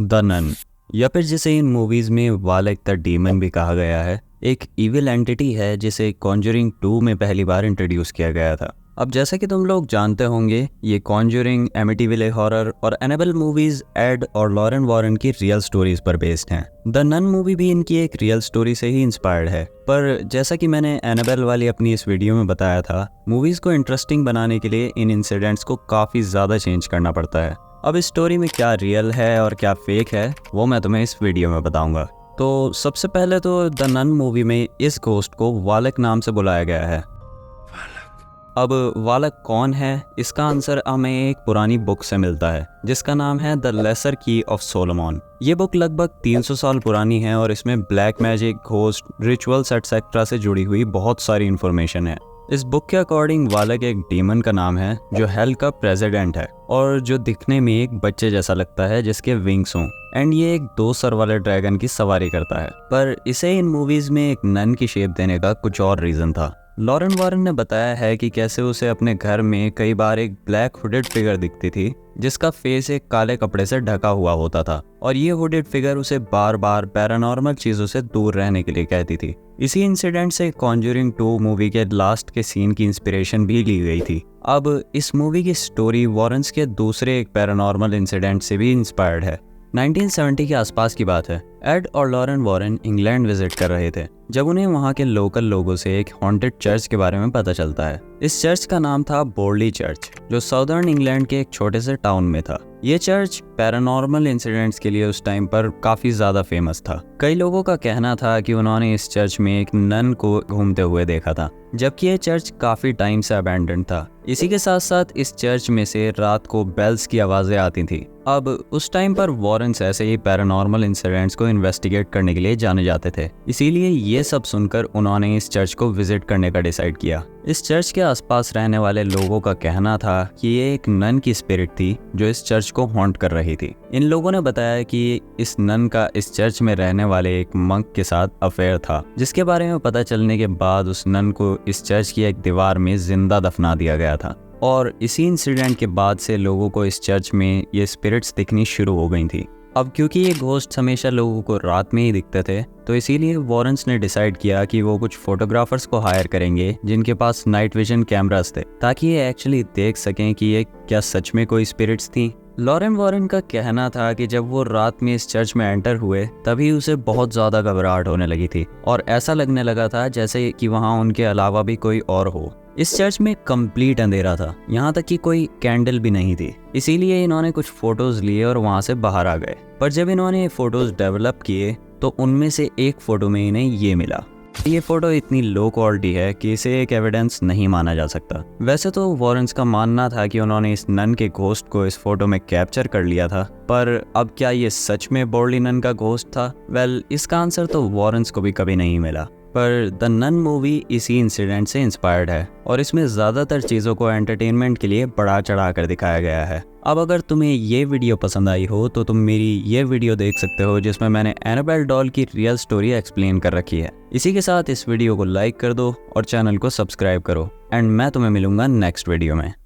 The none, या फिर जिसे इन मूवीज़ में वालेक द डीमन भी कहा गया है, एक इविल एंटिटी है जिसे कॉन्जरिंग 2 में पहली बार इंट्रोड्यूस किया गया था। अब जैसा कि तुम लोग जानते होंगे, ये कॉन्जरिंग, एमिटीविले हॉरर और एनाबेल मूवीज़ एड और लॉरेन वॉरेन की रियल स्टोरीज पर बेस्ड हैं। द नन मूवी भी इनकी एक रियल स्टोरी से ही इंस्पायर्ड है, पर जैसा कि मैंने एनाबेल वाली अपनी इस वीडियो में बताया था, मूवीज़ को इंटरेस्टिंग बनाने के लिए इन इंसिडेंट्स को काफ़ी ज़्यादा चेंज करना पड़ता है। अब इस स्टोरी में क्या रियल है और क्या फेक है, वो मैं तुम्हें इस वीडियो में बताऊंगा। तो सबसे पहले तो द नन मूवी में इस घोस्ट को वालक नाम से बुलाया गया है। अब वालक कौन है, इसका आंसर हमें एक पुरानी बुक से मिलता है जिसका नाम है द लेसर की ऑफ सोलोमन। ये बुक लगभग 300 साल पुरानी है और इसमें black magic, ghost, rituals etcetera से जुड़ी हुई बहुत सारी इन्फॉर्मेशन है। इस बुक के अकॉर्डिंग वालक एक डीमन का नाम है जो हेल का प्रेसिडेंट है और जो दिखने में एक बच्चे जैसा लगता है जिसके विंग्स हों, एंड ये एक 2 सर वाले ड्रैगन की सवारी करता है। पर इसे इन मूवीज में एक नन की शेप देने का कुछ और रीजन था। लॉरेन वॉरेन ने बताया है कि कैसे उसे अपने घर में कई बार एक ब्लैक हुडेड फिगर दिखती थी जिसका फेस एक काले कपड़े से ढका हुआ होता था और ये हुडेड फिगर उसे बार बार पैरानॉर्मल चीजों से दूर रहने के लिए कहती थी। इसी इंसिडेंट से कॉन्जरिंग 2 मूवी के लास्ट के सीन की इंस्पिरेशन भी ली गई थी। अब इस मूवी की स्टोरी वॉरेन्स के दूसरे एक पैरानॉर्मल इंसिडेंट से भी इंस्पायर्ड है। 1970 के आसपास की बात है। एड और लॉरेन वॉरेन इंग्लैंड विजिट कर रहे थे जब उन्हें वहां के लोकल लोगों से एक हॉन्टेड चर्च के बारे में पता चलता है। इस चर्च का नाम था बोर्ली चर्च, जो साउदर्न इंग्लैंड के एक छोटे से टाउन में था। ये चर्च पैरानॉर्मल इंसिडेंट्स के लिए उस टाइम पर काफी ज्यादा फेमस था। कई लोगों का कहना था कि उन्होंने इस चर्च में एक नन को घूमते हुए देखा था, जबकि यह चर्च काफी टाइम से अबैंडन था। इसी के साथ साथ इस चर्च में से रात को बेल्स की आवाजें आती थी। अब उस टाइम पर वॉरेन्स ऐसे ही पैरानॉर्मल इंसिडेंट्स को इन्वेस्टिगेट करने के लिए जाने जाते थे, इसीलिए ये सब सुनकर उन्होंने इस चर्च को विजिट करने का डिसाइड किया। इस चर्च के आसपास रहने वाले लोगों का कहना था कि ये एक नन की स्पिरिट थी जो इस चर्च को हॉन्ट कर रही थी। इन लोगों ने बताया कि इस नन का इस चर्च में रहने वाले एक मंक के साथ अफेयर था, जिसके बारे में पता चलने के बाद उस नन को इस चर्च की एक दीवार में जिंदा दफना दिया गया था। और इसी इंसिडेंट के बाद से लोगों को इस चर्च में ये स्पिरिट्स दिखनी शुरू हो गई थी। अब क्योंकि ये घोस्ट हमेशा लोगों को रात में ही दिखते थे, तो इसीलिए वॉरेन्स ने डिसाइड किया कि वो कुछ फोटोग्राफर्स को हायर करेंगे जिनके पास नाइट विजन कैमरास थे, ताकि ये एक्चुअली देख सकें कि ये क्या सच में कोई स्पिरिट्स थी। लॉरेन वॉरेन का कहना था कि जब वो रात में इस चर्च में एंटर हुए तभी उसे बहुत ज़्यादा घबराहट होने लगी थी और ऐसा लगने लगा था जैसे कि वहाँ उनके अलावा भी कोई और हो। इस चर्च में कंप्लीट अंधेरा था, यहाँ तक कि कोई कैंडल भी नहीं थी। इसीलिए इन्होंने कुछ फोटोज लिए और वहाँ से बाहर आ गए। पर जब इन्होंने ये फोटोज डेवलप किए तो उनमें से एक फोटो में इन्हें ये मिला। ये फोटो इतनी लो क्वालिटी है कि इसे एक एविडेंस नहीं माना जा सकता। वैसे तो वॉरेन्स का मानना था कि उन्होंने इस नन के घोस्ट को इस फोटो में कैप्चर कर लिया था, पर अब क्या ये सच में बोर्ली नन का घोस्ट था? वेल, इसका आंसर तो वॉरेन्स को भी कभी नहीं मिला। पर द नन मूवी इसी इंसिडेंट से इंस्पायर्ड है और इसमें ज़्यादातर चीज़ों को एंटरटेनमेंट के लिए बढ़ा चढ़ा कर दिखाया गया है। अब अगर तुम्हें ये वीडियो पसंद आई हो तो तुम मेरी ये वीडियो देख सकते हो जिसमें मैंने एनाबेल डॉल की रियल स्टोरी एक्सप्लेन कर रखी है। इसी के साथ इस वीडियो को लाइक कर दो और चैनल को सब्सक्राइब करो, एंड मैं तुम्हें मिलूंगा नेक्स्ट वीडियो में।